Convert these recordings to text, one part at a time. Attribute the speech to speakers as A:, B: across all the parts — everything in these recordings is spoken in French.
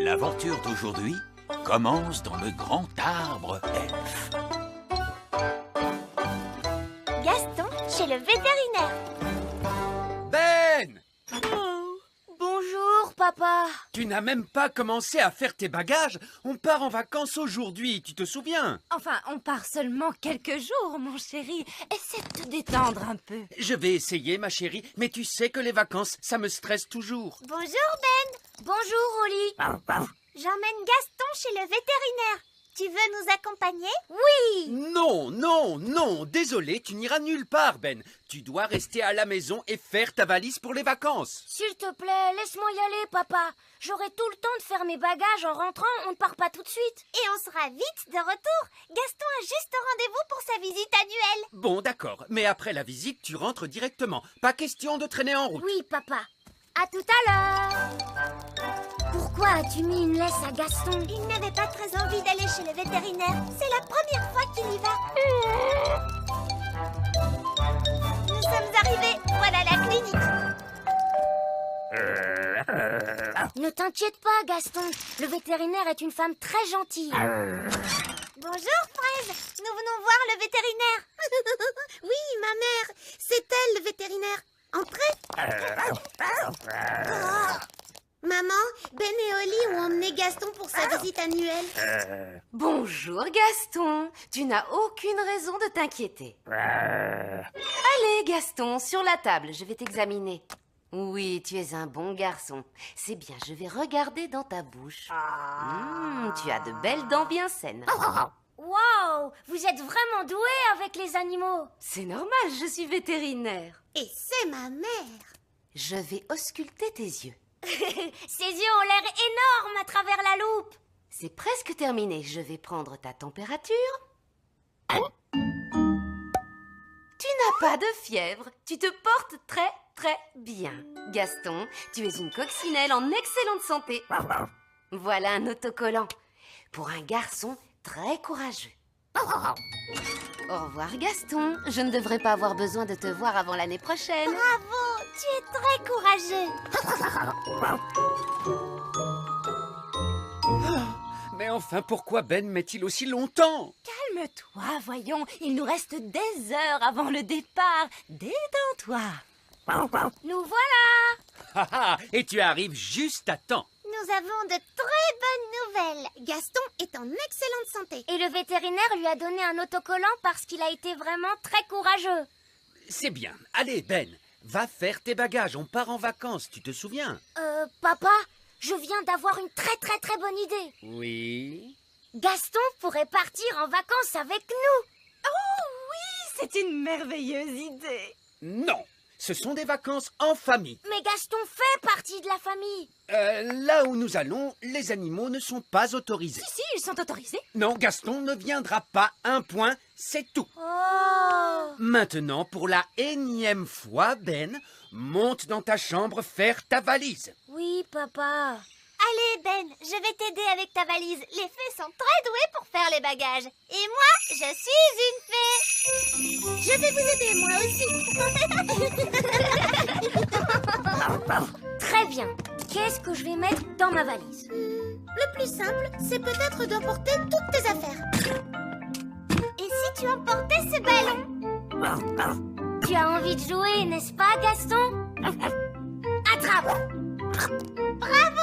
A: L'aventure d'aujourd'hui commence dans le grand arbre elfe.
B: Gaston, chez le vétérinaire.
C: Ben!
B: Oh, bonjour, papa.
C: Tu n'as même pas commencé à faire tes bagages. On part en vacances aujourd'hui, tu te souviens?
D: Enfin, on part seulement quelques jours, mon chéri. Essaie de te détendre un peu.
C: Je vais essayer, ma chérie, mais tu sais que les vacances, ça me stresse toujours.
B: Bonjour, Ben. Bonjour, Oli. J'emmène Gaston chez le vétérinaire. Tu veux nous accompagner? Oui.
C: Non, non, non, désolé, tu n'iras nulle part, Ben. Tu dois rester à la maison et faire ta valise pour les vacances.
B: S'il te plaît, laisse-moi y aller, papa. J'aurai tout le temps de faire mes bagages en rentrant, on ne part pas tout de suite. Et on sera vite de retour. Gaston a juste rendez-vous pour sa visite annuelle.
C: Bon, d'accord, mais après la visite, tu rentres directement. Pas question de traîner en route.
B: Oui, papa. À tout à l'heure. Pourquoi as-tu mis une laisse à Gaston? Il n'avait pas très envie d'aller chez le vétérinaire. C'est la première fois qu'il y va. Nous sommes arrivés. Voilà la clinique. Ne t'inquiète pas, Gaston. Le vétérinaire est une femme très gentille. Bonjour, Fraise. Nous venons voir le vétérinaire. Oui, ma mère. C'est elle, le vétérinaire. Entrez. Maman, Ben et Oli ont emmené Gaston pour sa visite annuelle.
D: Bonjour, Gaston. Tu n'as aucune raison de t'inquiéter. Allez, Gaston, sur la table, je vais t'examiner. Oui, tu es un bon garçon. C'est bien, je vais regarder dans ta bouche. Tu as de belles dents bien saines.
B: Waouh, vous êtes vraiment doué avec les animaux.
D: C'est normal, je suis vétérinaire.
B: Et c'est ma mère.
D: Je vais ausculter tes yeux.
B: Ses yeux ont l'air énormes à travers la loupe.
D: C'est presque terminé. Je vais prendre ta température. Tu n'as pas de fièvre. Tu te portes très, très bien. Gaston, tu es une coccinelle en excellente santé. Voilà un autocollant. Pour un garçon très courageux. Au revoir, Gaston. Je ne devrais pas avoir besoin de te voir avant l'année prochaine.
B: Bravo, tu es très courageux.
C: Mais enfin, pourquoi Ben met-il aussi longtemps?
D: Calme-toi, voyons. Il nous reste des heures avant le départ. Détends-toi.
B: Nous voilà.
C: Et tu arrives juste à temps.
B: Nous avons de très bonnes nouvelles. Gaston est en excellente santé. Et le vétérinaire lui a donné un autocollant parce qu'il a été vraiment très courageux.
C: C'est bien. Allez, Ben, va faire tes bagages. On part en vacances, tu te souviens?
B: Papa, je viens d'avoir une très très très bonne idée.
C: Oui.
B: Gaston pourrait partir en vacances avec nous.
D: Oh oui, c'est une merveilleuse idée.
C: Non, ce sont des vacances en famille.
B: Mais Gaston fait partie de la famille.
C: Là où nous allons, les animaux ne sont pas autorisés.
D: Si, ils sont autorisés.
C: Non, Gaston ne viendra pas. Un point, c'est tout.
B: Oh.
C: Maintenant, pour la énième fois, Ben, monte dans ta chambre faire ta valise.
B: Oui, papa. Allez, Ben, je vais t'aider avec ta valise. Les fées sont très douées pour faire les bagages. Et moi, je suis une fée. Je vais vous aider, moi aussi. Très bien. Qu'est-ce que je vais mettre dans ma valise? Le plus simple, c'est peut-être d'emporter toutes tes affaires. Et si tu emportais ce ballon? Tu as envie de jouer, n'est-ce pas, Gaston? Attrape! Bravo!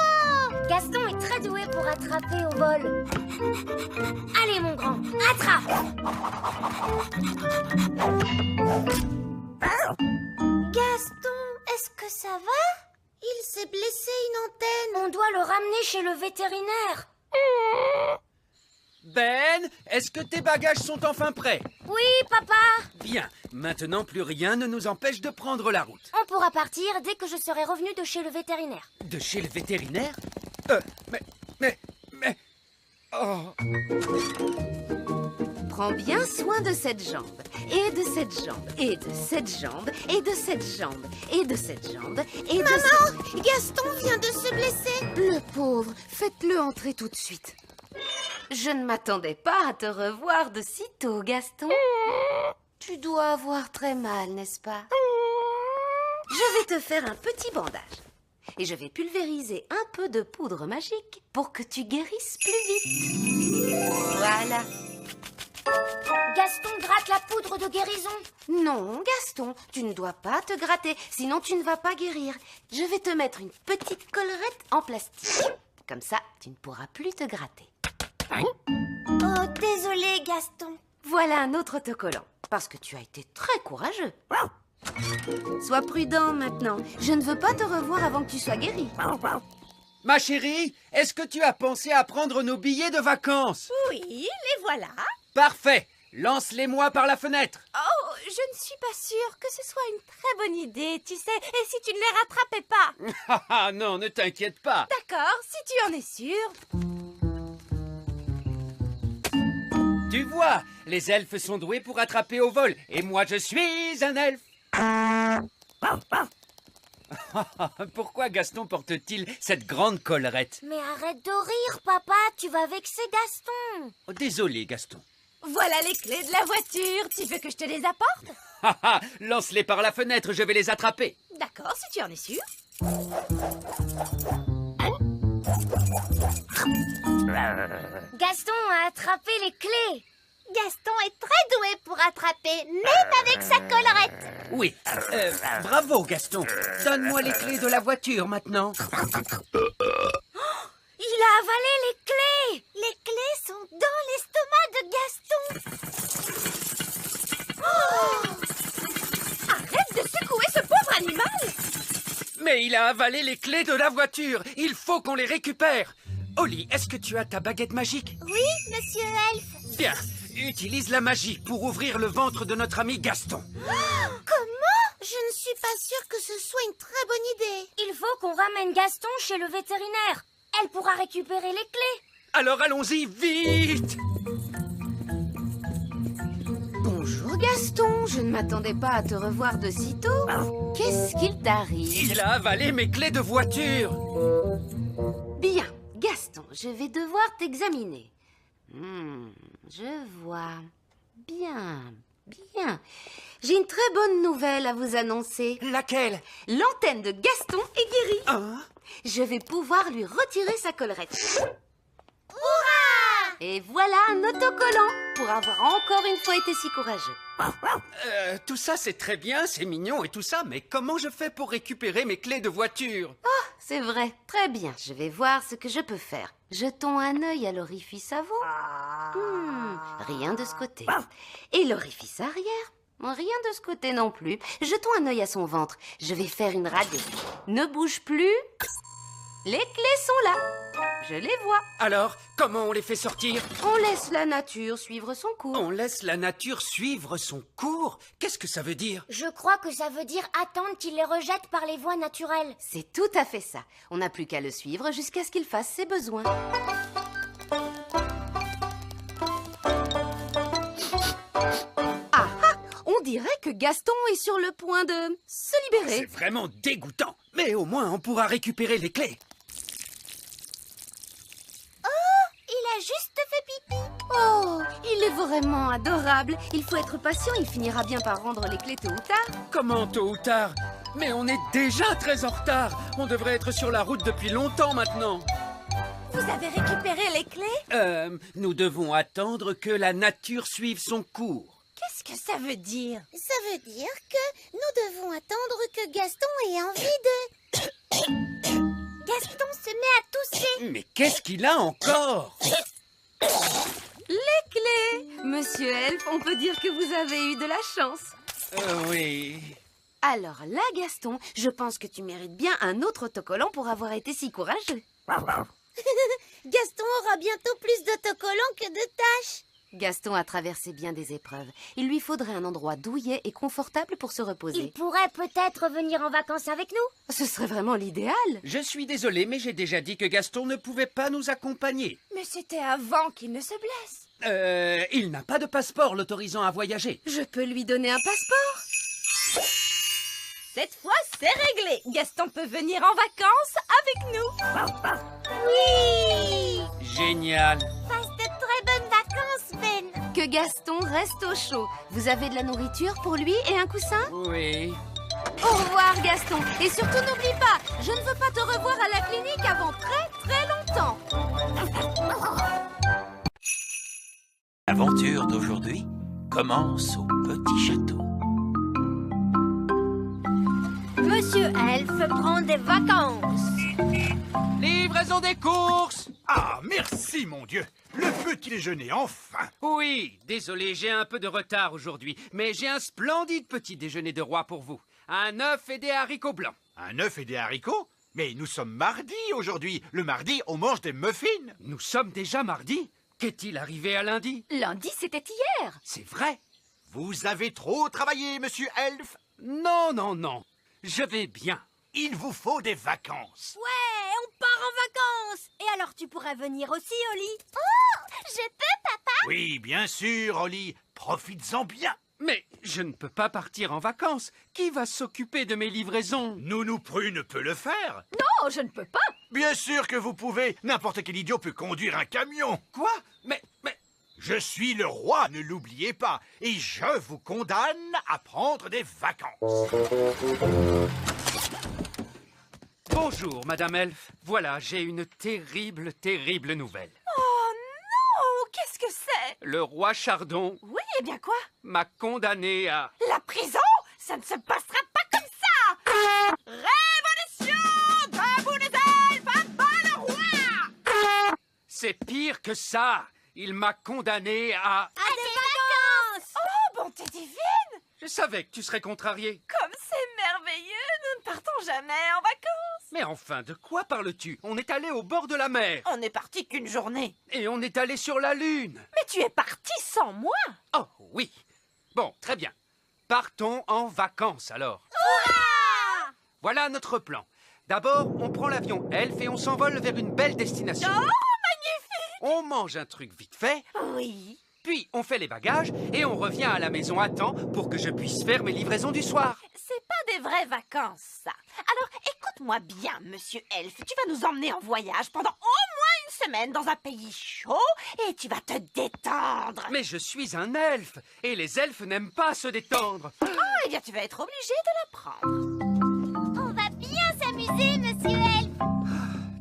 B: Gaston est très doué pour attraper au vol. Allez, mon grand, attrape! Gaston, est-ce que ça va? Il s'est blessé une antenne. On doit le ramener chez le vétérinaire.
C: Ben, est-ce que tes bagages sont enfin prêts?
B: Oui, papa.
C: Bien, maintenant plus rien ne nous empêche de prendre la route.
B: On pourra partir dès que je serai revenu de chez le vétérinaire.
C: De chez le vétérinaire? Mais... Oh...
D: Prends bien soin de cette jambe, et de cette jambe, et de cette jambe, et de cette jambe, et de cette jambe, et de
B: Maman, Gaston vient de se blesser.
D: Le pauvre, faites-le entrer tout de suite. Je ne m'attendais pas à te revoir de si tôt, Gaston. Tu dois avoir très mal, n'est-ce pas? Je vais te faire un petit bandage. Et je vais pulvériser un peu de poudre magique pour que tu guérisses plus vite. Voilà.
B: Gaston gratte la poudre de guérison.
D: Non, Gaston, tu ne dois pas te gratter, sinon tu ne vas pas guérir. Je vais te mettre une petite collerette en plastique. Comme ça, tu ne pourras plus te gratter.
B: Oh, désolé, Gaston.
D: Voilà un autre autocollant, parce que tu as été très courageux. Sois prudent maintenant. Je ne veux pas te revoir avant que tu sois guéri.
C: Ma chérie, est-ce que tu as pensé à prendre nos billets de vacances?
E: Oui, les voilà.
C: Parfait. Lance-les-moi par la fenêtre.
E: Oh, je ne suis pas sûre que ce soit une très bonne idée, tu sais. Et si tu ne les rattrapais pas?
C: Ah non, ne t'inquiète pas.
E: D'accord, si tu en es sûre.
C: Tu vois, les elfes sont doués pour attraper au vol. Et moi, je suis un elfe. Pourquoi Gaston porte-t-il cette grande collerette?
B: Mais arrête de rire, papa. Tu vas vexer Gaston.
C: Oh, désolé, Gaston.
E: Voilà les clés de la voiture. Tu veux que je te les apporte?
C: Lance-les par la fenêtre, je vais les attraper.
E: D'accord, si tu en es sûre.
B: Gaston a attrapé les clés. Gaston est très doué pour attraper, même avec sa collerette.
C: Oui, bravo, Gaston. Donne-moi les clés de la voiture maintenant.
B: Il a avalé les clés. Les clés sont dans l'estomac de Gaston.
E: Arrête de secouer ce pauvre animal.
C: Mais il a avalé les clés de la voiture. Il faut qu'on les récupère. Oli, est-ce que tu as ta baguette magique?
B: Oui, monsieur Elfe.
C: Bien, utilise la magie pour ouvrir le ventre de notre ami Gaston.
B: Comment? Je ne suis pas sûre que ce soit une très bonne idée. Il faut qu'on ramène Gaston chez le vétérinaire. Elle pourra récupérer les clés.
C: Alors allons-y, vite!
D: Bonjour Gaston, je ne m'attendais pas à te revoir de sitôt. Qu'est-ce qu'il t'arrive?
C: Il a avalé mes clés de voiture.
D: Bien, Gaston, je vais devoir t'examiner. Je vois. Bien, bien. J'ai une très bonne nouvelle à vous annoncer.
C: Laquelle?
D: L'antenne de Gaston est guérie.
C: Hein?
D: Je vais pouvoir lui retirer sa collerette.
B: Hurrah!
D: Et voilà un autocollant pour avoir encore une fois été si courageux.
C: Tout ça, c'est très bien, c'est mignon et tout ça, mais comment je fais pour récupérer mes clés de voiture?
D: C'est vrai, très bien. Je vais voir ce que je peux faire. Jetons un œil à l'orifice avant. Rien de ce côté. Et l'orifice arrière? Rien de ce côté non plus. Jetons un œil à son ventre. Je vais faire une radio. Ne bouge plus. Les clés sont là. Je les vois.
C: Alors, comment on les fait sortir?
D: On laisse la nature suivre son cours.
C: On laisse la nature suivre son cours? Qu'est-ce que ça veut dire?
B: Je crois que ça veut dire attendre qu'il les rejette par les voies naturelles.
D: C'est tout à fait ça. On n'a plus qu'à le suivre jusqu'à ce qu'il fasse ses besoins. On dirait que Gaston est sur le point de se libérer.
C: C'est vraiment dégoûtant. Mais au moins, on pourra récupérer les clés.
B: Il a juste fait pipi.
D: Oh, il est vraiment adorable. Il faut être patient, il finira bien par rendre les clés tôt ou tard.
C: Comment tôt ou tard? Mais on est déjà très en retard. On devrait être sur la route depuis longtemps maintenant.
E: Vous avez récupéré les clés?
C: Nous devons attendre que la nature suive son cours.
E: Qu'est-ce que ça veut dire?
B: Ça veut dire que nous devons attendre que Gaston ait envie de... Gaston se met à tousser.
C: Mais qu'est-ce qu'il a encore?
D: Les clés! Monsieur Elfe, on peut dire que vous avez eu de la chance.
C: Oui.
D: Alors là, Gaston, je pense que tu mérites bien un autre autocollant pour avoir été si courageux.
B: Gaston aura bientôt plus d'autocollants que de tâches.
D: Gaston a traversé bien des épreuves. Il lui faudrait un endroit douillet et confortable pour se reposer.
B: Il pourrait peut-être venir en vacances avec nous.
D: Ce serait vraiment l'idéal.
C: Je suis désolé, mais j'ai déjà dit que Gaston ne pouvait pas nous accompagner.
E: Mais c'était avant qu'il ne se blesse.
C: Il n'a pas de passeport l'autorisant à voyager.
D: Je peux lui donner un passeport.
E: Cette fois, c'est réglé. Gaston peut venir en vacances avec nous.
B: Oui!
C: Génial.
B: Passe de très bonnes vacances, Ben.
D: Que Gaston reste au chaud. Vous avez de la nourriture pour lui et un coussin?
C: Oui.
D: Au revoir, Gaston. Et surtout, n'oublie pas, je ne veux pas te revoir à la clinique avant très très longtemps.
A: L'aventure d'aujourd'hui commence au petit château.
B: Monsieur Elfe prend des vacances.
C: Livraison des courses!
F: Ah, merci, mon Dieu! Le petit déjeuner, enfin!
C: Oui, désolé, j'ai un peu de retard aujourd'hui, mais j'ai un splendide petit déjeuner de roi pour vous. Un œuf et des haricots blancs.
F: Un œuf et des haricots? Mais nous sommes mardi aujourd'hui. Le mardi, on mange des muffins.
C: Nous sommes déjà mardi? Qu'est-il arrivé à lundi?
D: Lundi, c'était hier.
C: C'est vrai?
F: Vous avez trop travaillé, monsieur Elf.
C: Non, non, non. Je vais bien.
F: Il vous faut des vacances.
B: Ouais, on part en vacances. Et alors tu pourrais venir aussi, Oli? Oh, je peux, papa?
F: Oui, bien sûr, Oli. Profites-en bien.
C: Mais je ne peux pas partir en vacances. Qui va s'occuper de mes livraisons?
F: Nounou Prune peut le faire.
D: Non, je ne peux pas.
F: Bien sûr que vous pouvez. N'importe quel idiot peut conduire un camion.
C: Quoi? Mais...
F: Je suis le roi, ne l'oubliez pas. Et je vous condamne à prendre des vacances.
C: Bonjour, Madame Elfe. Voilà, j'ai une terrible, terrible nouvelle.
E: Oh non! Qu'est-ce que c'est?
C: Le roi Chardon
E: Oui, eh bien quoi?
C: m'a condamné à...
E: La prison? Ça ne se passera pas comme ça! Révolution! Debout les elfes! À bas le roi!
C: C'est pire que ça. Il m'a condamné à...
B: À des vacances.
E: Oh, bonté divine!
C: Je savais que tu serais contrarié.
E: Comme c'est merveilleux! Nous ne partons jamais en vacances!
C: Mais enfin, de quoi parles-tu? On est allé au bord de la mer.
E: On n'est parti qu'une journée.
C: Et on est allé sur la Lune.
E: Mais tu es parti sans moi!
C: Oh, oui. Bon, très bien. Partons en vacances, alors. Voilà notre plan. D'abord, on prend l'avion Elfe et on s'envole vers une belle destination.
E: Oh, magnifique!
C: On mange un truc vite fait,
E: Oui.
C: puis on fait les bagages et on revient à la maison à temps pour que je puisse faire mes livraisons du soir.
E: C'est pas des vraies vacances, ça. Alors, écoute-moi bien, monsieur Elfe. Tu vas nous emmener en voyage pendant au moins une semaine dans un pays chaud et tu vas te détendre.
C: Mais je suis un elfe et les elfes n'aiment pas se détendre.
E: Oh, eh bien, tu vas être obligé de l'apprendre.
B: On va bien s'amuser, monsieur Elfe.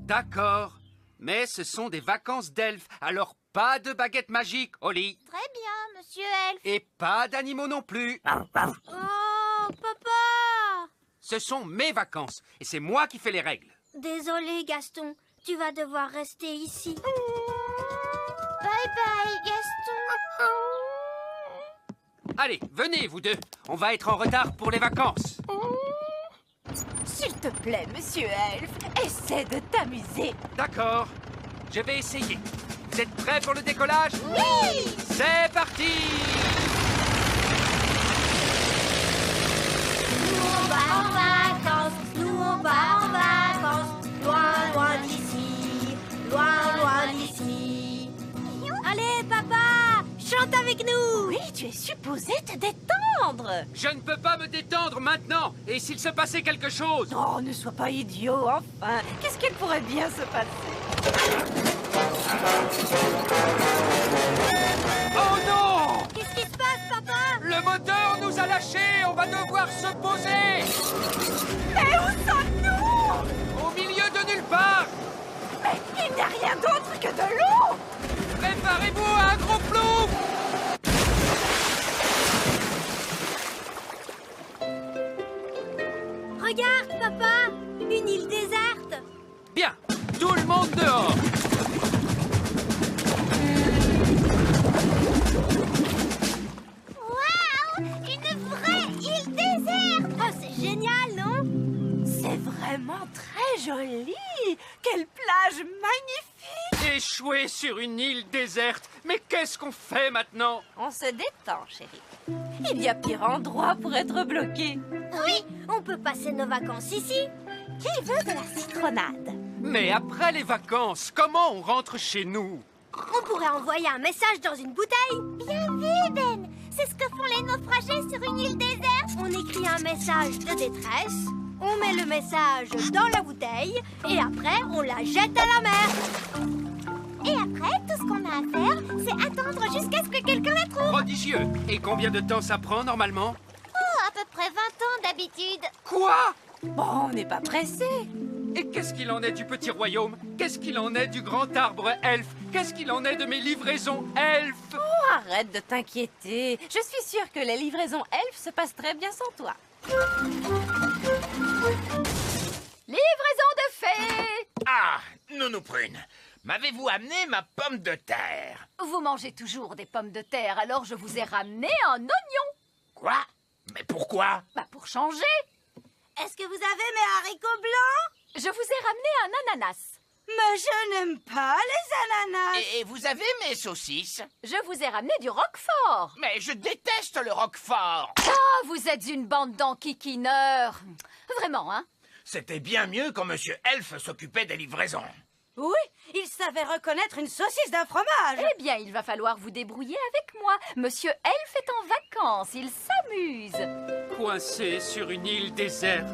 C: D'accord, mais ce sont des vacances d'elfes, alors pas de baguette magique, Oli.
B: Très bien, monsieur Elfe.
C: Et pas d'animaux non plus.
B: Oh, papa.
C: Ce sont mes vacances et c'est moi qui fais les règles.
B: Désolé, Gaston. Tu vas devoir rester ici. Bye bye, Gaston.
C: Allez, venez vous deux. On va être en retard pour les vacances.
E: S'il te plaît, monsieur Elfe, essaie de t'amuser.
C: D'accord, je vais essayer. Vous êtes prêts pour le décollage?
B: Oui.
C: C'est parti!
B: Nous on va en vacances. Nous on va en vacances. Loin, loin d'ici. Loin, loin d'ici. Allez, papa, chante avec nous.
E: Oui, tu es supposé te détendre.
C: Je ne peux pas me détendre maintenant. Et s'il se passait quelque chose?
E: Oh, ne sois pas idiot, enfin. Qu'est-ce qu'il pourrait bien se passer?
C: Oh non!
B: Qu'est-ce qui se passe, papa?
C: Le moteur nous a lâchés. On va devoir se poser.
E: Mais où sommes-nous?
C: Au milieu de nulle part.
E: Mais il n'y a rien d'autre que de l'eau.
C: Préparez-vous à un gros plouf.
B: Regarde, papa, une île déserte.
C: Bien, tout le monde dehors.
B: Waouh, une vraie île déserte. Oh, c'est génial, non?
E: C'est vraiment très joli. Quelle plage magnifique.
C: Échoué sur une île déserte. Mais qu'est-ce qu'on fait maintenant?
E: On se détend, chérie. Il y a pire endroit pour être bloqué.
B: Oui, on peut passer nos vacances ici.
E: Qui veut de la citronnade?
C: Mais après les vacances, comment on rentre chez nous?
B: On pourrait envoyer un message dans une bouteille. Bien vu, Ben. C'est ce que font les naufragés sur une île déserte. On écrit un message de détresse, on met le message dans la bouteille et après, on la jette à la mer. Et après, tout ce qu'on a à faire, c'est attendre jusqu'à ce que quelqu'un la trouve.
C: Prodigieux. Et combien de temps ça prend normalement?
B: Oh, à peu près 20 ans d'habitude.
C: Quoi?
E: Bon, on n'est pas pressé.
C: Et qu'est-ce qu'il en est du petit royaume? Qu'est-ce qu'il en est du grand arbre elfe? Qu'est-ce qu'il en est de mes livraisons elfes?
E: Oh, arrête de t'inquiéter. Je suis sûre que les livraisons elfes se passent très bien sans toi.
G: Livraison de fées!
F: Ah, Nounou Prune, m'avez-vous amené ma pomme de terre?
G: Vous mangez toujours des pommes de terre, alors je vous ai ramené un oignon.
F: Quoi? Mais pourquoi?
G: Bah pour changer,
B: Est-ce que vous avez mes haricots blancs?
G: je vous ai ramené un ananas.
B: Mais je n'aime pas les ananas.
F: Et vous avez mes saucisses?
G: Je vous ai ramené du roquefort.
F: Mais je déteste le roquefort.
G: Ah, vous êtes une bande d'enquiquineurs. Vraiment, hein?
F: C'était bien mieux quand Monsieur Elfe s'occupait des livraisons.
B: Oui, il savait reconnaître une saucisse d'un fromage.
G: Eh bien, il va falloir vous débrouiller avec moi. Monsieur Elfe est en vacances, il s'amuse.
C: Coincé sur une île déserte.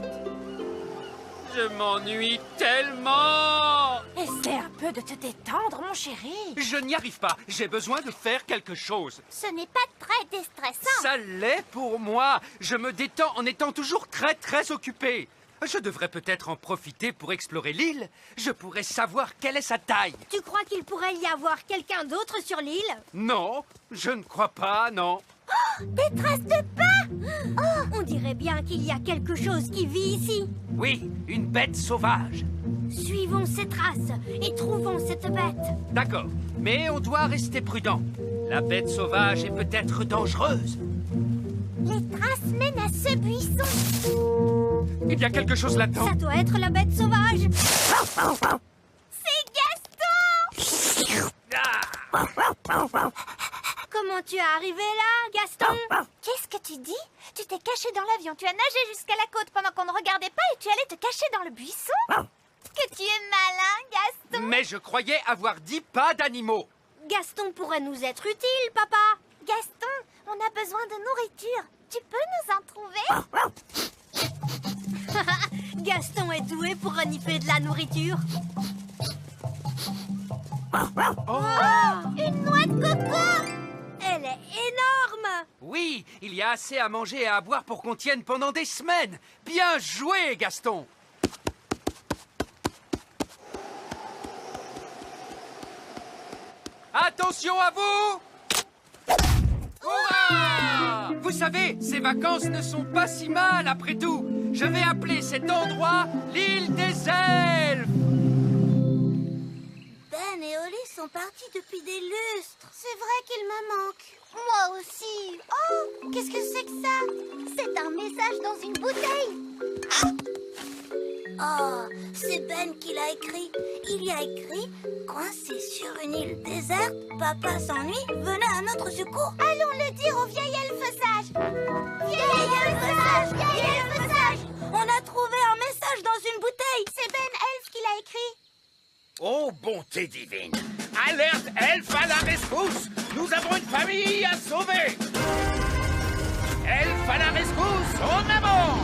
C: Je m'ennuie tellement.
E: Essaie un peu de te détendre, mon chéri.
C: Je n'y arrive pas. J'ai besoin de faire quelque chose.
B: Ce n'est pas très déstressant.
C: Ça l'est pour moi. Je me détends en étant toujours très occupé. Je devrais peut-être en profiter pour explorer l'île. Je pourrais savoir quelle est sa taille.
B: Tu crois qu'il pourrait y avoir quelqu'un d'autre sur l'île?
C: Non, je ne crois pas, non.
B: Des traces de pas! Oh, on dirait bien qu'il y a quelque chose qui vit ici.
C: Oui, une bête sauvage.
B: Suivons ces traces et trouvons cette bête.
C: D'accord, mais on doit rester prudent. La bête sauvage est peut-être dangereuse.
B: Les traces mènent à ce buisson.
C: Il y a quelque chose là-dedans.
B: Ça doit être la bête sauvage. C'est Gaston!
C: Ah!
B: Comment tu es arrivé là, Gaston? Qu'est-ce que tu dis? Tu t'es caché dans l'avion, tu as nagé jusqu'à la côte pendant qu'on ne regardait pas et tu allais te cacher dans le buisson? Que tu es malin, Gaston!
C: Mais je croyais avoir dit pas d'animaux.
B: Gaston pourrait nous être utile, papa. Gaston, on a besoin de nourriture. Tu peux nous en trouver? Gaston est doué pour renifler de la nourriture.
C: Oh!
B: Une noix de coco! Elle est énorme!
C: Oui, il y a assez à manger et à boire pour qu'on tienne pendant des semaines. Bien joué, Gaston. Attention à vous! Hurrah! Vous savez, ces vacances ne sont pas si mal après tout. Je vais appeler cet endroit l'île des elfes.
B: Ben et Oli sont partis depuis des lustres. C'est vrai qu'ils me manquent. Moi aussi. Oh, qu'est-ce que c'est que ça? C'est un message dans une bouteille. Oh, c'est Ben qui l'a écrit. Il y a écrit « Coincé sur une île déserte, papa s'ennuie, venez à notre secours. » Allons le dire au vieil elfe sage. Vieil elfe sage, vieil elfe sage. On a trouvé un message dans une bouteille. C'est Ben Elfe qui l'a écrit.
F: Oh, bonté divine! Alerte Elfe à la rescousse! Nous avons une famille à sauver! Elfe à la rescousse, en avant!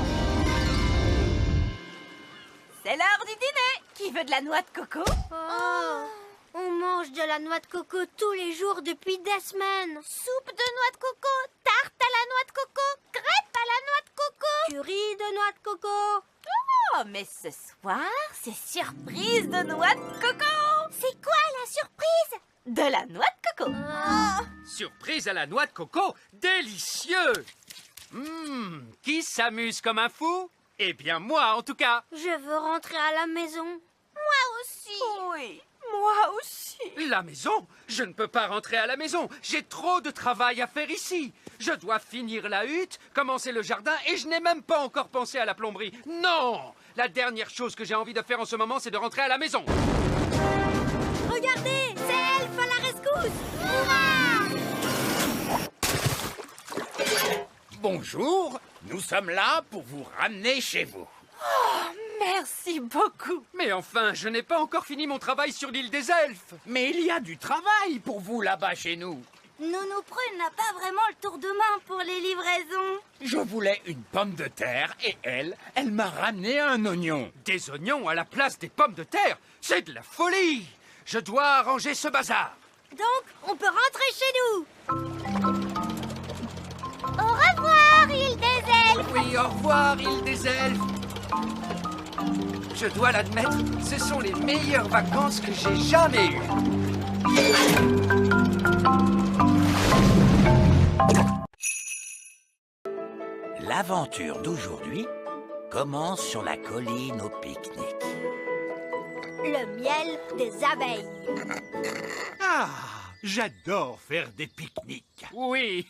E: C'est l'heure du dîner. Qui veut de la noix de coco?
B: Oh, on mange de la noix de coco tous les jours depuis des semaines. Soupe de noix de coco, tarte à la noix de coco, crêpe à la noix de coco, curry de noix de coco.
E: Oh, mais ce soir, c'est surprise de noix de coco.
B: C'est quoi la surprise?
E: De la noix de coco.
C: Surprise à la noix de coco, délicieux. Qui s'amuse comme un fou? Eh bien moi, en tout cas.
B: Je veux rentrer à la maison. Moi aussi.
E: Oui, moi aussi.
C: La maison? Je ne peux pas rentrer à la maison. J'ai trop de travail à faire ici. Je dois finir la hutte, commencer le jardin et je n'ai même pas encore pensé à la plomberie. Non! La dernière chose que j'ai envie de faire en ce moment, c'est de rentrer à la maison.
B: Regardez, c'est Elfe à la rescousse. Hurrah!
F: Bonjour, nous sommes là pour vous ramener chez vous.
E: Merci beaucoup.
C: Mais enfin, je n'ai pas encore fini mon travail sur l'île des elfes.
F: Mais il y a du travail pour vous là-bas chez nous.
B: Nounou Prune n'a pas vraiment le tour de main pour les livraisons.
F: Je voulais une pomme de terre et elle m'a ramené un oignon.
C: Des oignons à la place des pommes de terre, c'est de la folie. Je dois arranger ce bazar.
B: Donc, on peut rentrer chez nous. Au revoir, île des elfes.
C: Oui, au revoir, île des elfes. Je dois l'admettre, ce sont les meilleures vacances que j'ai jamais eues.
A: L'aventure d'aujourd'hui commence sur la colline au pique-nique.
B: Le miel des abeilles.
F: Ah, j'adore faire des pique-niques.
C: Oui,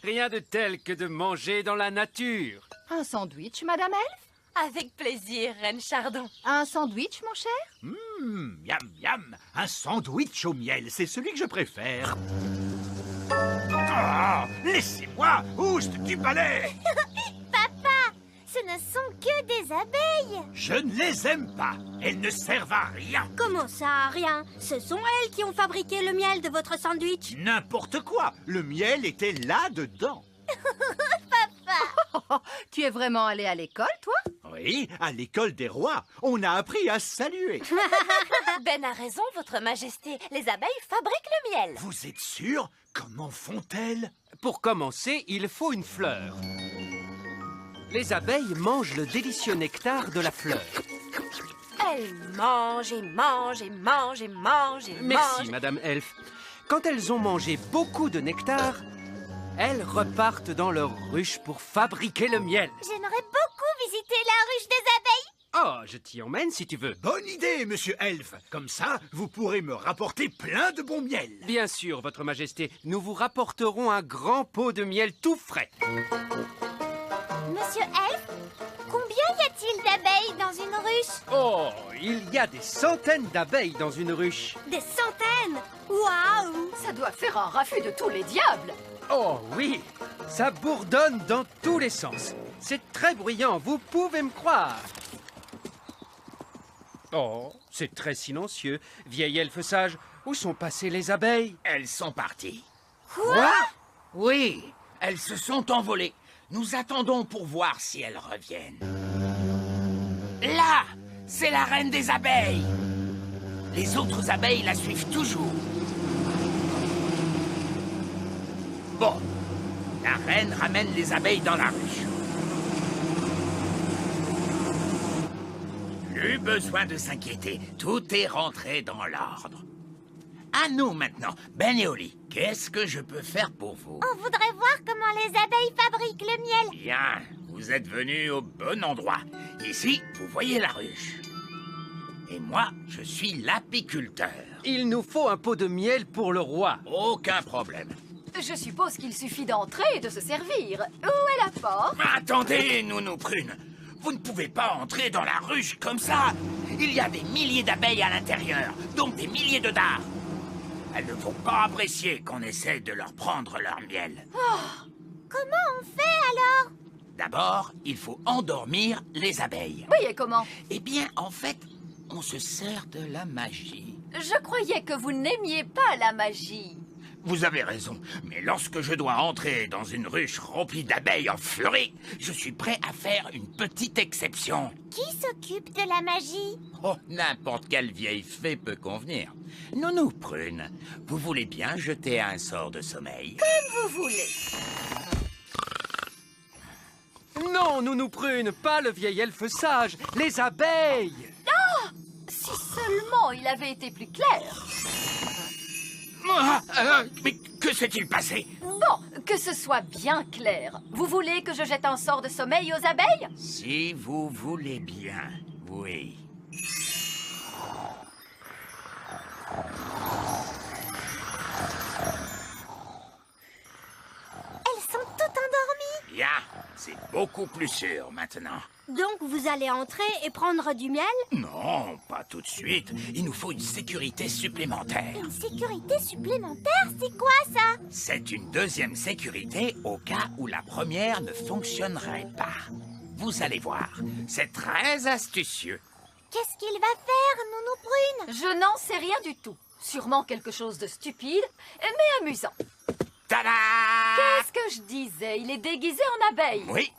C: rien de tel que de manger dans la nature.
G: Un sandwich, Madame Elfe?
E: Avec plaisir, Reine Chardon.
G: Un sandwich, mon cher?
F: Miam, miam. Un sandwich au miel, c'est celui que je préfère. Oh, laissez-moi, oust du palais.
B: Papa, ce ne sont que des abeilles.
F: Je ne les aime pas. Elles ne servent à rien.
B: Comment ça, rien? Ce sont elles qui ont fabriqué le miel de votre sandwich.
F: N'importe quoi. Le miel était là-dedans.
G: Tu es vraiment allé à l'école, toi?
F: Oui, à l'école des rois, on a appris à saluer.
E: Ben a raison, Votre Majesté. Les abeilles fabriquent le miel.
F: Vous êtes sûr? Comment font-elles?
C: Pour commencer, il faut une fleur. Les abeilles mangent le délicieux nectar de la fleur.
E: Elles mangent et mangent et mangent et mangent et
C: Merci,
E: mangent.
C: Madame Elfe. Quand elles ont mangé beaucoup de nectar, elles repartent dans leur ruche pour fabriquer le miel.
B: J'aimerais beaucoup visiter la ruche des abeilles.
C: Oh, je t'y emmène si tu veux.
F: Bonne idée, monsieur Elfe. Comme ça, vous pourrez me rapporter plein de bon miel.
C: Bien sûr, Votre Majesté, nous vous rapporterons un grand pot de miel tout frais.
B: Monsieur Elfe, combien y a-t-il d'abeilles dans une ruche?
C: Oh, il y a des centaines d'abeilles dans une ruche.
B: Des centaines. Waouh!
G: Ça doit faire un raffut de tous les diables!
C: Oh oui, ça bourdonne dans tous les sens. C'est très bruyant, vous pouvez me croire. Oh, c'est très silencieux. Vieil elfe sage, où sont passées les abeilles?
A: Elles sont parties.
B: Quoi?
A: Oui, elles se sont envolées. Nous attendons pour voir si elles reviennent. Là, c'est la reine des abeilles. Les autres abeilles la suivent toujours. Bon, la reine ramène les abeilles dans la ruche. Plus besoin de s'inquiéter, tout est rentré dans l'ordre. À nous maintenant, Ben et Oli, qu'est-ce que je peux faire pour vous?
B: On voudrait voir comment les abeilles fabriquent le miel.
A: Bien, vous êtes venus au bon endroit. Ici, vous voyez la ruche. Et moi, je suis l'apiculteur.
C: Il nous faut un pot de miel pour le roi.
A: Aucun problème.
G: Je suppose qu'il suffit d'entrer et de se servir. Où est la porte?
A: Attendez, Nounou Prune. Vous ne pouvez pas entrer dans la ruche comme ça. Il y a des milliers d'abeilles à l'intérieur, donc des milliers de dards. Elles ne vont pas apprécier qu'on essaie de leur prendre leur miel.
B: Comment on fait alors?
A: D'abord, il faut endormir les abeilles.
G: Oui, et comment?
A: Eh bien, en fait, on se sert de la magie.
G: Je croyais que vous n'aimiez pas la magie.
A: Vous avez raison, mais lorsque je dois entrer dans une ruche remplie d'abeilles en fleurie, je suis prêt à faire une petite exception.
B: Qui s'occupe de la magie?
A: Oh, n'importe quelle vieille fée peut convenir. Nounou Prune, vous voulez bien jeter un sort de sommeil?
G: Vous voulez.
C: Non, Nounou Prune, pas le vieil elfe sage, les abeilles.
G: Si seulement il avait été plus clair.
A: Mais que s'est-il passé?
G: Bon, que ce soit bien clair. Vous voulez que je jette un sort de sommeil aux abeilles?
A: Si vous voulez bien, oui.
B: Elles sont toutes endormies.
A: Bien, c'est beaucoup plus sûr maintenant.
B: Donc vous allez entrer et prendre du miel?
A: Non, pas tout de suite. Il nous faut une sécurité supplémentaire.
B: Une sécurité supplémentaire, c'est quoi ça?
A: C'est une deuxième sécurité au cas où la première ne fonctionnerait pas. Vous allez voir, c'est très astucieux.
B: Qu'est-ce qu'il va faire, Nounou Prune?
G: Je n'en sais rien du tout. Sûrement quelque chose de stupide, mais amusant.
A: Tada!
G: Qu'est-ce que je disais? Il est déguisé en abeille.
A: Oui,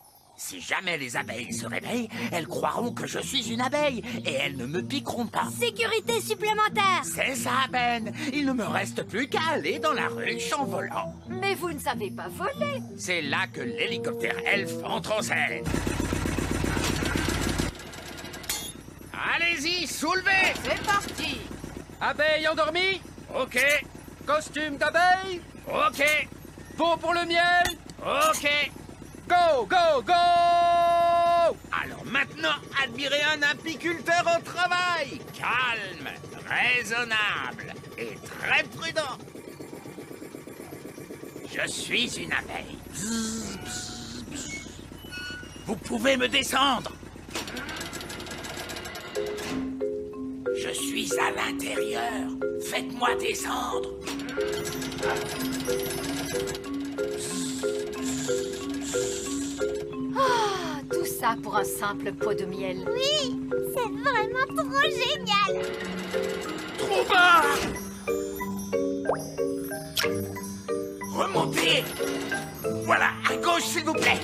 A: Si jamais les abeilles se réveillent, elles croiront que je suis une abeille et elles ne me piqueront pas.
B: Sécurité supplémentaire.
A: C'est ça, Ben. Il ne me reste plus qu'à aller dans la ruche en volant.
G: Mais vous ne savez pas voler.
A: C'est là que l'hélicoptère Elf entre en scène. Allez-y, soulevez!
E: C'est parti.
C: Abeille endormie?
A: Ok,
C: Costume d'abeille?
A: ok,
C: Pot pour le miel?
A: ok.
C: Go, go, go!
A: Alors maintenant, admirez un apiculteur au travail. Calme, raisonnable et très prudent. Je suis une abeille. Bzz, bzz, bzz. Vous pouvez me descendre. Je suis à l'intérieur. Faites-moi descendre.
G: Ah, tout ça pour un simple pot de miel.
B: Oui, c'est vraiment trop génial.
A: Trop bas! Remontez! Voilà, à gauche, s'il vous plaît.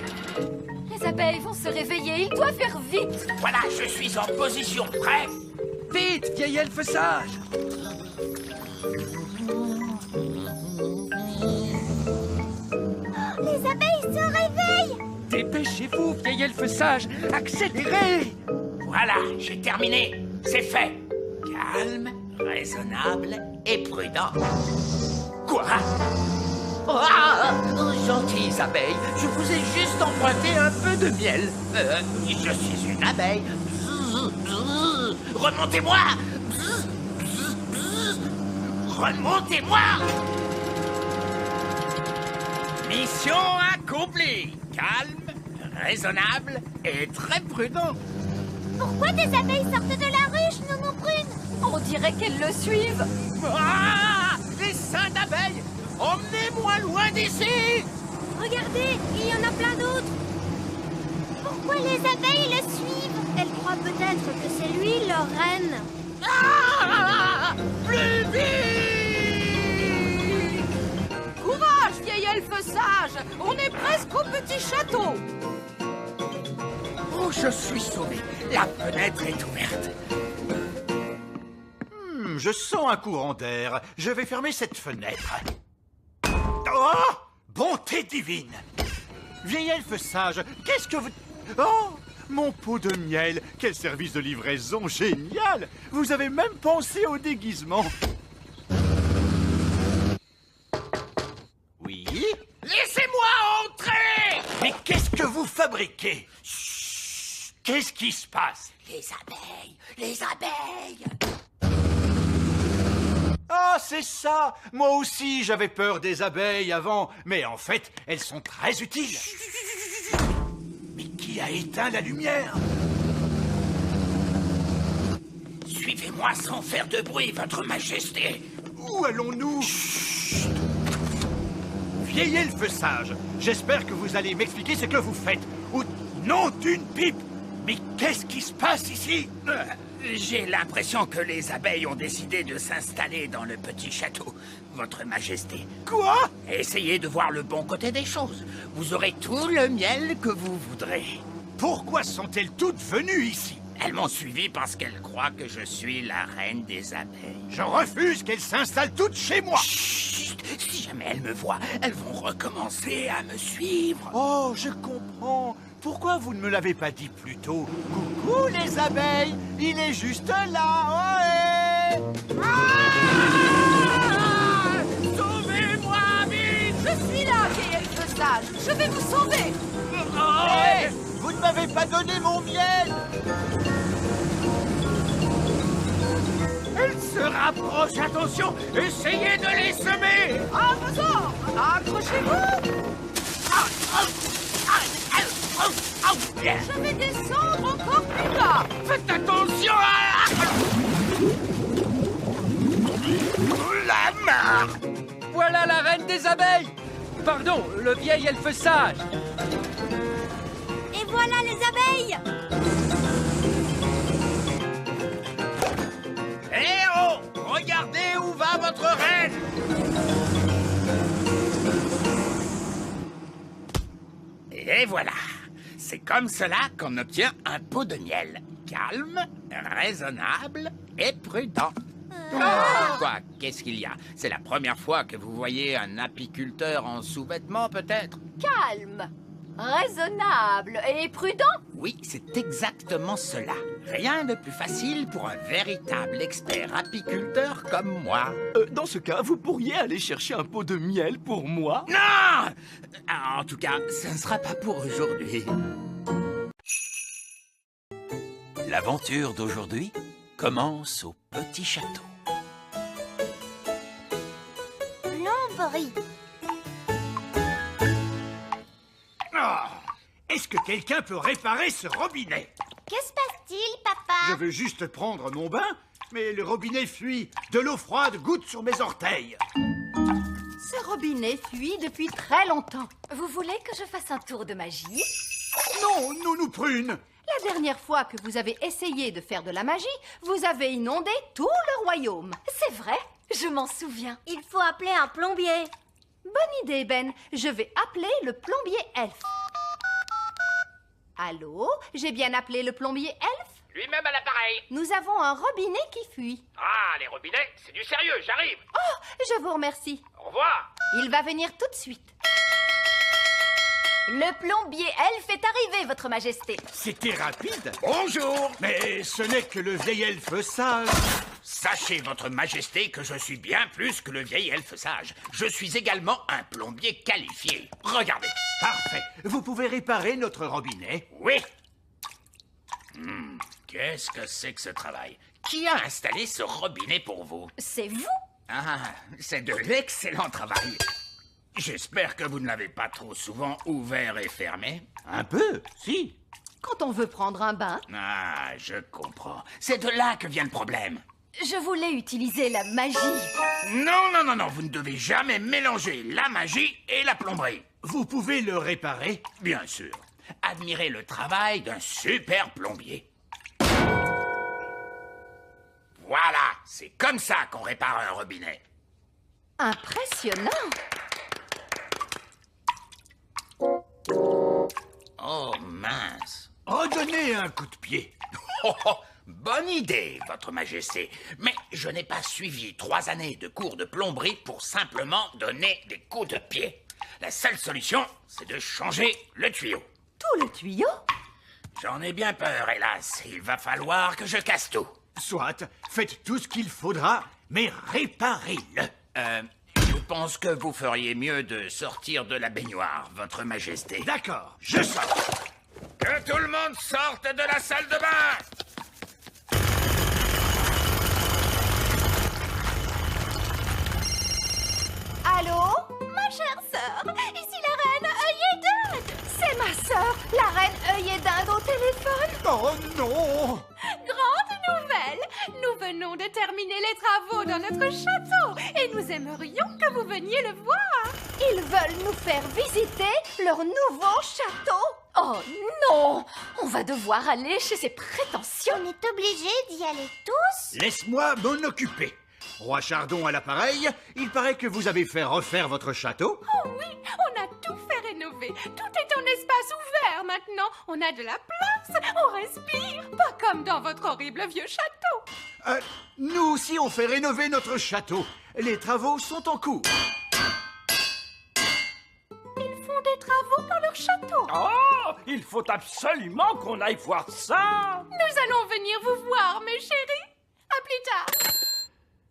G: Les abeilles vont se réveiller, ils doivent faire vite.
A: Voilà, je suis en position. Prêt?
C: Vite, vieil elfe sage!
B: Les abeilles se réveillent.
C: Dépêchez-vous, vieil elfe sage! Accélérez!
A: Voilà, j'ai terminé. C'est fait. Calme, raisonnable et prudent. Quoi? Ah, gentilles abeilles, je vous ai juste emprunté un peu de miel. Je suis une abeille. Remontez-moi! Remontez-moi! Mission accomplie. Calme, raisonnable et très prudent.
B: Pourquoi des abeilles sortent de la ruche, Nounou Prune?
G: On dirait qu'elles le suivent.
A: Ah! Les seins d'abeilles! Emmenez-moi loin d'ici!
B: Regardez, il y en a plein d'autres. Pourquoi les abeilles le suivent? Elles croient peut-être que c'est lui leur reine.
A: Ah! Plus vite!
E: Courage, vieil elfe sage. On est presque au petit château.
A: Oh, je suis sauvé. La fenêtre est ouverte.
F: Je sens un courant d'air. Je vais fermer cette fenêtre. Oh! Bonté divine! Vieil elfe sage, qu'est-ce que vous... Oh! Mon pot de miel! Quel service de livraison génial! Vous avez même pensé au déguisement. Oui?
A: Laissez-moi entrer!
F: Mais qu'est-ce que vous fabriquez? Chut! Qu'est-ce qui se passe?
A: Les abeilles! Les abeilles!
F: Ah, c'est ça! Moi aussi, j'avais peur des abeilles avant, mais en fait, elles sont très utiles. Mais qui a éteint la lumière?
A: Suivez-moi sans faire de bruit, votre majesté.
F: Où allons-nous? Vieil elfe sage, j'espère que vous allez m'expliquer ce que vous faites. Ou nom d'une pipe! Mais qu'est-ce qui se passe ici?
A: J'ai l'impression que les abeilles ont décidé de s'installer dans le petit château, votre majesté.
F: Quoi?
A: Essayez de voir le bon côté des choses. Vous aurez tout le miel que vous voudrez.
F: Pourquoi sont-elles toutes venues ici?
A: Elles m'ont suivi parce qu'elles croient que je suis la reine des abeilles.
F: Je refuse qu'elles s'installent toutes chez moi.
A: Chut! Si jamais elles me voient, elles vont recommencer à me suivre.
F: Oh, je comprends. Pourquoi vous ne me l'avez pas dit plus tôt? Coucou les abeilles, il est juste là. Ouais.
A: Ah! Sauvez-moi, vite!
E: Je suis là, vieil elfe sage. Je vais vous sauver.
F: Hey, vous ne m'avez pas donné mon miel.
A: Elles se rapprochent, attention! Essayez de les semer!
E: À vos ordres. Accrochez-vous. Je vais descendre encore plus bas.
A: Faites attention à... La marre!
C: Voilà la reine des abeilles! Pardon, le vieil elfe sage!
B: Et voilà les abeilles.
A: Eh oh! Regardez où va votre reine! Et voilà! C'est comme cela qu'on obtient un pot de miel. Calme, raisonnable et prudent. Quoi? Qu'est-ce qu'il y a? C'est la première fois que vous voyez un apiculteur en sous-vêtements, peut-être?
G: Calme, raisonnable et prudent.
A: Oui, c'est exactement cela. Rien de plus facile pour un véritable expert apiculteur comme moi.
H: Dans ce cas, vous pourriez aller chercher un pot de miel pour moi?
A: Non! En tout cas, ce ne sera pas pour aujourd'hui.
I: L'aventure d'aujourd'hui commence au petit château.
B: Plomberie.
F: Oh, est-ce que quelqu'un peut réparer ce robinet?
B: Que se passe-t-il, papa?
F: Je veux juste prendre mon bain, mais le robinet fuit. De l'eau froide goutte sur mes orteils.
G: Ce robinet fuit depuis très longtemps. Vous voulez que je fasse un tour de magie?
F: Non, Nounou Prune.
G: La dernière fois que vous avez essayé de faire de la magie, vous avez inondé tout le royaume. C'est vrai, je m'en souviens.
B: Il faut appeler un plombier.
G: Bonne idée, Ben. Je vais appeler le plombier elfe. Allô? J'ai bien appelé le plombier elfe?
C: Lui-même à l'appareil.
G: Nous avons un robinet qui fuit.
C: Ah, les robinets, c'est du sérieux, j'arrive.
G: Je vous remercie.
C: Au revoir.
G: Il va venir tout de suite. Le plombier elfe est arrivé, votre majesté.
F: C'était rapide.
A: Bonjour!
F: Mais ce n'est que le vieil elfe sage.
A: Sachez, votre majesté, que je suis bien plus que le vieil elfe sage. Je suis également un plombier qualifié. Regardez.
F: Parfait. Vous pouvez réparer notre robinet?
A: Oui. Qu'est-ce que c'est que ce travail? Qui a installé ce robinet pour vous?
G: C'est vous?
A: Ah, c'est de l'excellent travail. J'espère que vous ne l'avez pas trop souvent ouvert et fermé.
F: Un peu, si.
G: Quand on veut prendre un bain,
A: Ah, je comprends. C'est de là que vient le problème.
G: je voulais utiliser la magie.
A: Non, vous ne devez jamais mélanger la magie et la plomberie.
F: Vous pouvez le réparer?
A: Bien sûr. Admirez le travail d'un super plombier. Voilà, c'est comme ça qu'on répare un robinet.
G: Impressionnant.
A: Oh, mince.
F: Redonnez un coup de pied.
A: Bonne idée, votre majesté. Mais je n'ai pas suivi 3 années de cours de plomberie pour simplement donner des coups de pied. La seule solution, c'est de changer le tuyau.
G: Tout le tuyau?
A: J'en ai bien peur, hélas. Il va falloir que je casse tout.
F: Soit, faites tout ce qu'il faudra, mais réparez-le.
A: Je pense que vous feriez mieux de sortir de la baignoire, votre majesté.
F: D'accord, je sors.
A: Que tout le monde sorte de la salle de bain!
G: Allô?
B: Ma chère sœur, ici la reine œillet d'Inde.
G: C'est ma sœur, la reine œillet d'Inde au téléphone.
F: Oh non!
E: Grande nouvelle! Nous venons de terminer les travaux dans notre château et nous aimerions que vous veniez le voir.
G: Ils veulent nous faire visiter leur nouveau château. Oh non! On va devoir aller chez ces prétentieux.
B: On est obligés d'y aller tous?
F: Laisse-moi m'en occuper. Roi Chardon à l'appareil, il paraît que vous avez fait refaire votre château.
E: Oh oui, on a tout fait rénover. Tout est en espace ouvert maintenant. On a de la place, on respire. Pas comme dans votre horrible vieux château.
F: Nous aussi, on fait rénover notre château. Les travaux sont en cours.
E: Ils font des travaux dans leur château.
H: Oh, il faut absolument qu'on aille voir ça.
E: Nous allons venir vous voir, mes chéris. À plus tard.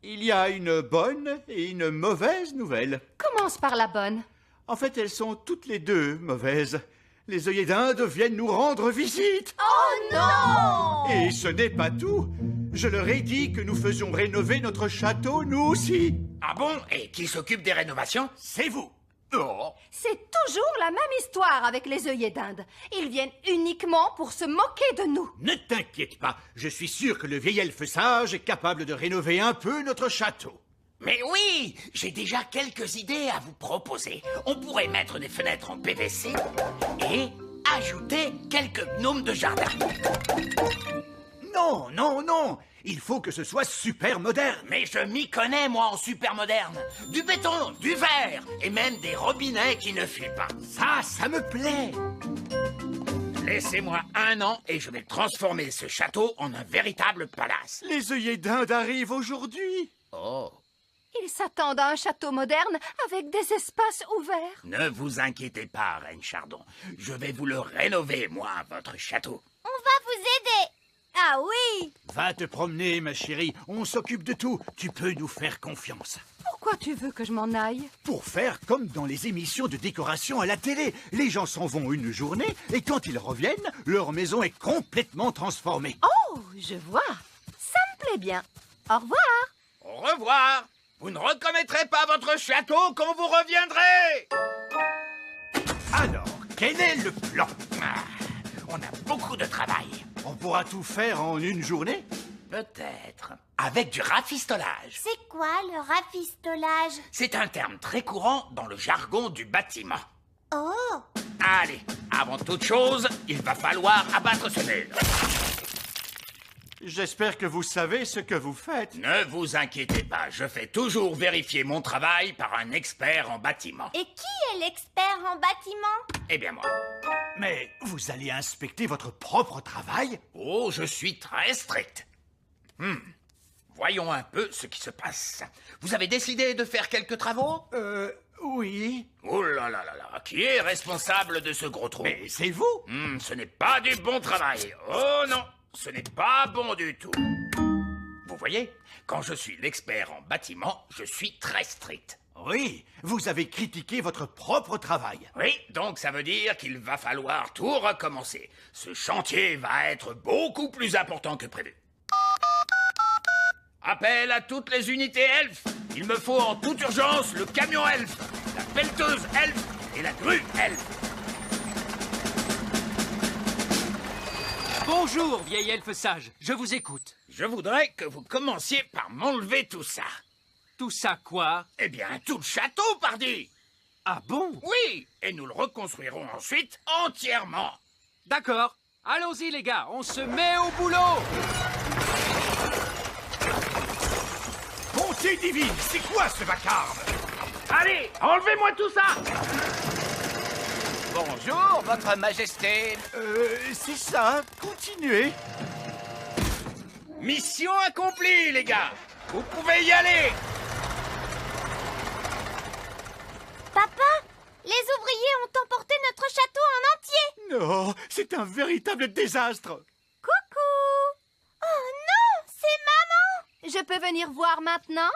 F: Il y a une bonne et une mauvaise nouvelle.
G: Commence par la bonne.
F: En fait, elles sont toutes les deux mauvaises. Les œillets d'Inde viennent nous rendre visite.
B: Oh non!
F: Et ce n'est pas tout. Je leur ai dit que nous faisions rénover notre château, nous aussi.
A: Ah bon? Et qui s'occupe des rénovations?
F: C'est vous.
A: Oh.
G: C'est toujours la même histoire avec les œillets d'Inde. Ils viennent uniquement pour se moquer de nous.
F: Ne t'inquiète pas, je suis sûr que le vieil elfe sage est capable de rénover un peu notre château.
A: Mais oui, j'ai déjà quelques idées à vous proposer. On pourrait mettre des fenêtres en PVC et ajouter quelques gnomes de jardin.
F: Non, non, non. Il faut que ce soit super moderne.
A: Mais je m'y connais, moi, en super moderne. Du béton, du verre et même des robinets qui ne fuient pas.
F: Ça me plaît.
A: Laissez-moi 1 an et je vais transformer ce château en un véritable palace.
F: Les œillets d'Inde arrivent aujourd'hui.
A: Oh.
G: Ils s'attendent à un château moderne avec des espaces ouverts.
A: Ne vous inquiétez pas, Reine Chardon. Je vais vous le rénover, moi, votre château.
B: On va vous aider. Ah oui.
F: Va te promener, ma chérie. On s'occupe de tout. Tu peux nous faire confiance.
G: Pourquoi tu veux que je m'en aille?
F: Pour faire comme dans les émissions de décoration à la télé. Les gens s'en vont une journée et quand ils reviennent, leur maison est complètement transformée.
G: Oh, je vois. Ça me plaît bien. Au revoir.
A: Au revoir. Vous ne recommettrez pas votre château quand vous reviendrez.
F: Alors, quel est le plan?
A: On a beaucoup de travail.
F: On pourra tout faire en une journée?
A: Peut-être. Avec du rafistolage.
B: C'est quoi le rafistolage?
A: C'est un terme très courant dans le jargon du bâtiment.
B: Oh.
A: Allez, avant toute chose, il va falloir abattre ce mur.
F: J'espère que vous savez ce que vous faites.
A: Ne vous inquiétez pas, je fais toujours vérifier mon travail par un expert en bâtiment.
B: Et qui est l'expert en bâtiment?
A: Eh bien moi.
F: Mais vous allez inspecter votre propre travail?
A: Oh, je suis très strict. Voyons un peu ce qui se passe. Vous avez décidé de faire quelques travaux?
F: Oui.
A: Oh là là là là, qui est responsable de ce gros trou?
F: Mais c'est vous.
A: Ce n'est pas du bon travail. Oh non, ce n'est pas bon du tout. Vous voyez, quand je suis l'expert en bâtiment, je suis très strict.
F: Oui, vous avez critiqué votre propre travail.
A: Oui, donc ça veut dire qu'il va falloir tout recommencer. Ce chantier va être beaucoup plus important que prévu. Appel à toutes les unités elfes. Il me faut en toute urgence le camion elfe, la pelleteuse elfe et la grue elfe.
C: Bonjour, vieil elfe sage. Je vous écoute.
A: Je voudrais que vous commenciez par m'enlever tout ça.
C: Tout ça quoi?
A: Eh bien, tout le château, pardi.
C: Ah bon?
A: Oui, et nous le reconstruirons ensuite entièrement.
C: D'accord. Allons-y, les gars. On se met au boulot.
F: Bonté divine, c'est quoi ce vacarme?
H: Allez, enlevez-moi tout ça.
I: Bonjour, votre majesté.
F: C'est ça, continuez.
A: Mission accomplie, les gars. Vous pouvez y aller.
B: Papa, les ouvriers ont emporté notre château en entier.
F: Non, c'est un véritable désastre.
B: Coucou. Oh non, c'est maman.
G: Je peux venir voir maintenant?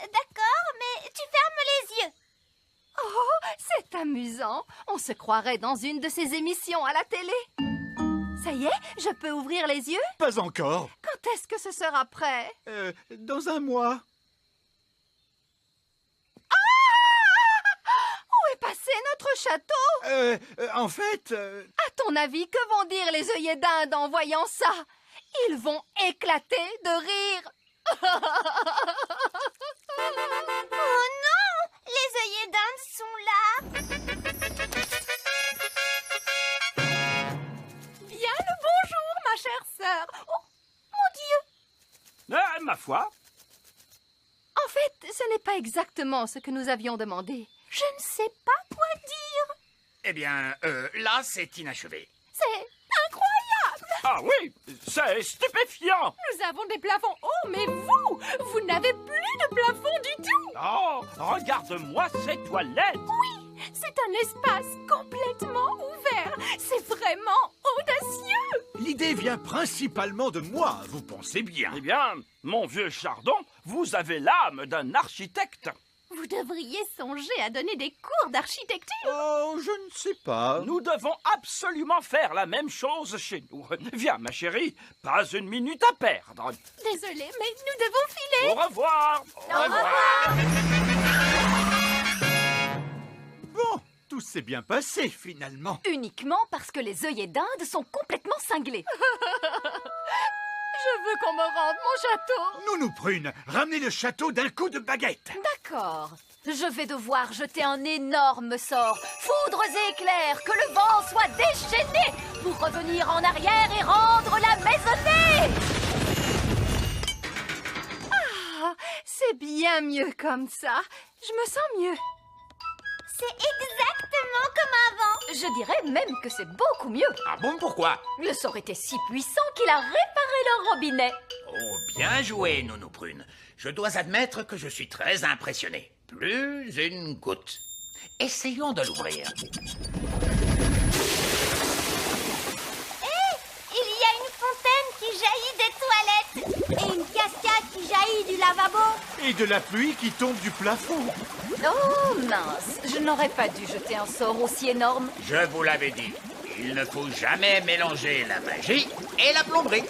B: D'accord, mais tu fermes les yeux.
G: Oh, c'est amusant. On se croirait dans une de ces émissions à la télé. Ça y est, je peux ouvrir les yeux?
F: Pas encore.
G: Quand est-ce que ce sera prêt?
F: Dans un mois.
G: Où est passé notre château?
F: En fait...
G: À ton avis, que vont dire les œillets d'Inde en voyant ça? Ils vont éclater de rire.
B: Oh non, les œillets d'Inde sont là.
E: Bien le bonjour, ma chère sœur. Oh, mon Dieu.
H: Ma foi.
G: En fait, ce n'est pas exactement ce que nous avions demandé.
E: Je ne sais pas quoi dire.
A: Eh bien, là, c'est inachevé.
E: C'est incroyable.
H: Ah oui, c'est stupéfiant.
E: Nous avons des plafonds hauts, mais vous n'avez plus de plafond du tout.
H: Oh, regarde-moi ces toilettes.
E: Oui, c'est un espace complètement ouvert. C'est vraiment audacieux.
F: L'idée vient principalement de moi, vous pensez bien.
H: Eh bien, mon vieux Chardon, vous avez l'âme d'un architecte.
E: Vous devriez songer à donner des cours d'architecture.
F: Oh, je ne sais pas.
H: Nous devons absolument faire la même chose chez nous. Viens, ma chérie, pas une minute à perdre.
E: Désolée, mais nous devons filer.
H: Au revoir.
A: Au revoir.
F: Bon, tout s'est bien passé, finalement.
G: Uniquement parce que les œillets d'Inde sont complètement cinglés. Je veux qu'on me rende mon château.
F: Nounou Prune, ramenez le château d'un coup de baguette.
G: D'accord. Je vais devoir jeter un énorme sort. Foudres et éclairs, que le vent soit déchaîné pour revenir en arrière et rendre la maisonnée. Ah, c'est bien mieux comme ça. Je me sens mieux.
B: C'est exactement comme avant.
G: Je dirais même que c'est beaucoup mieux.
A: Ah bon, pourquoi?
G: Le sort était si puissant qu'il a réparé le robinet.
A: Oh, bien joué, Nounou Prune. Je dois admettre que je suis très impressionné. Plus une goutte. Essayons de l'ouvrir.
B: Il y a une fontaine qui jaillit des toilettes. Et une cascade qui jaillit du lavabo.
F: Et de la pluie qui tombe du plafond.
G: Oh mince, je n'aurais pas dû jeter un sort aussi énorme.
A: Je vous l'avais dit, il ne faut jamais mélanger la magie et la plomberie.